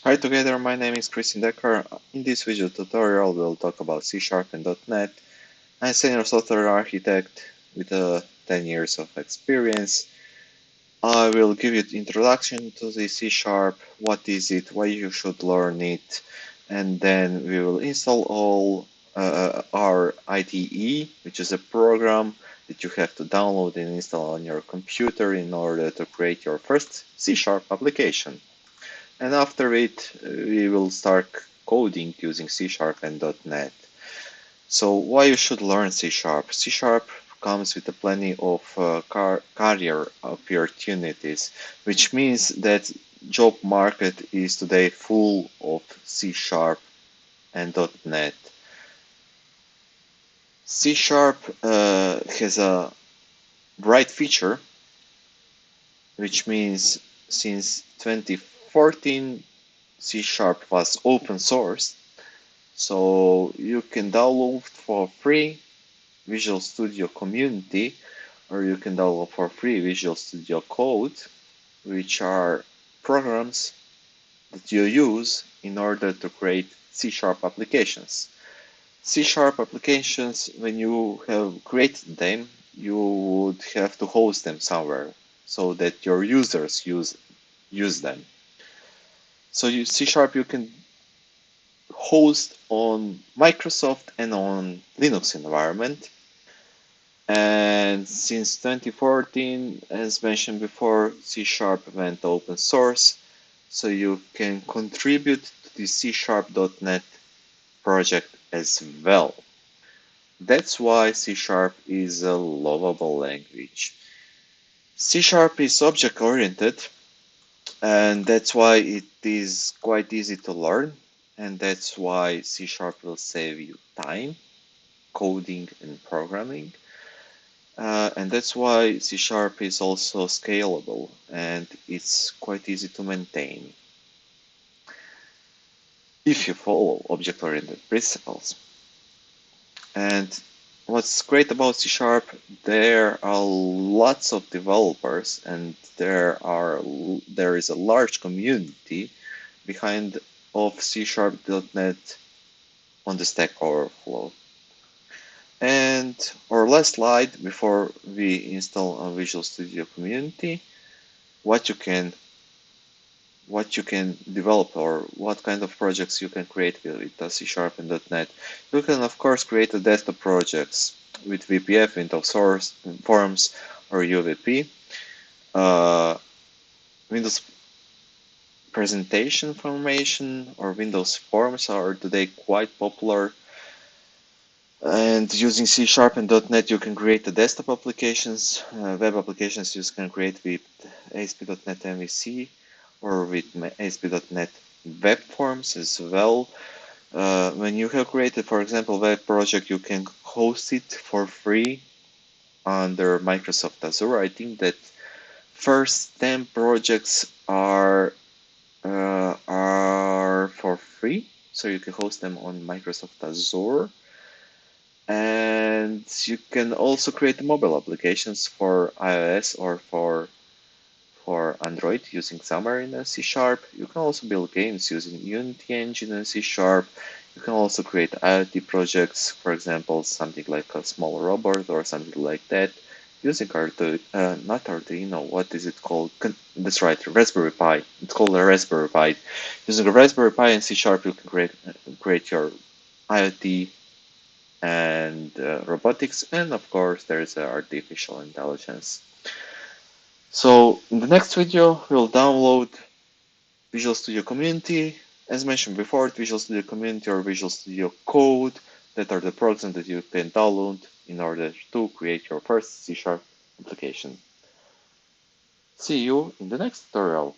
Hi together, my name is Christian Decker. In this video tutorial, we'll talk about C Sharp and .NET. I'm a senior software architect with 10 years of experience. I will give you the introduction to the C Sharp, what is it, why you should learn it, and then we will install all our IDE, which is a program that you have to download and install on your computer in order to create your first C Sharp application. And after it, we will start coding using C Sharp and .NET. So why you should learn C Sharp? C Sharp comes with a plenty of career opportunities, which means that job market is today full of C Sharp and .NET. C Sharp has a bright feature, which means since 2014 C Sharp was open source. So you can download for free Visual Studio Community, or you can download for free Visual Studio Code, which are programs that you use in order to create C-sharp applications. C-sharp applications, when you have created them, you would have to host them somewhere so that your users use them. So C-sharp you can host on Microsoft and on Linux environment. And since 2014, as mentioned before, C Sharp went open source, so you can contribute to the C Sharp.NET project as well. That's why C Sharp is a lovable language. C Sharp is object-oriented, and that's why it is quite easy to learn, and that's why C Sharp will save you time, coding and programming. And that's why C Sharp is also scalable and it's quite easy to maintain if you follow object-oriented principles. And what's great about C Sharp, there are lots of developers and there is a large community behind of C Sharp.NET on the Stack Overflow. And our last slide before we install a Visual Studio Community, what you can develop or what kind of projects you can create with C Sharp and .NET. You can of course create a desktop projects with VPF, Windows Source, Forms, or UWP. Windows presentation formation or Windows Forms are today quite popular. And using C Sharp and .NET, you can create the desktop applications, web applications you can create with ASP.NET MVC or with ASP.NET Web Forms as well. When you have created, for example, web project, you can host it for free under Microsoft Azure. I think that first 10 projects are for free, so you can host them on Microsoft Azure. And you can also create mobile applications for iOS or for Android using Xamarin and C Sharp. You can also build games using Unity Engine and C Sharp. You can also create IoT projects, for example, something like a small robot or something like that, using not Arduino, what is it called? That's right, Raspberry Pi. It's called a Raspberry Pi. Using a Raspberry Pi and C Sharp, you can create your IoT and robotics, and of course there's artificial intelligence. So in the next video we'll download Visual Studio Community. As mentioned before, Visual Studio Community or Visual Studio Code, that are the programs that you can download in order to create your first C# application. See you in the next tutorial.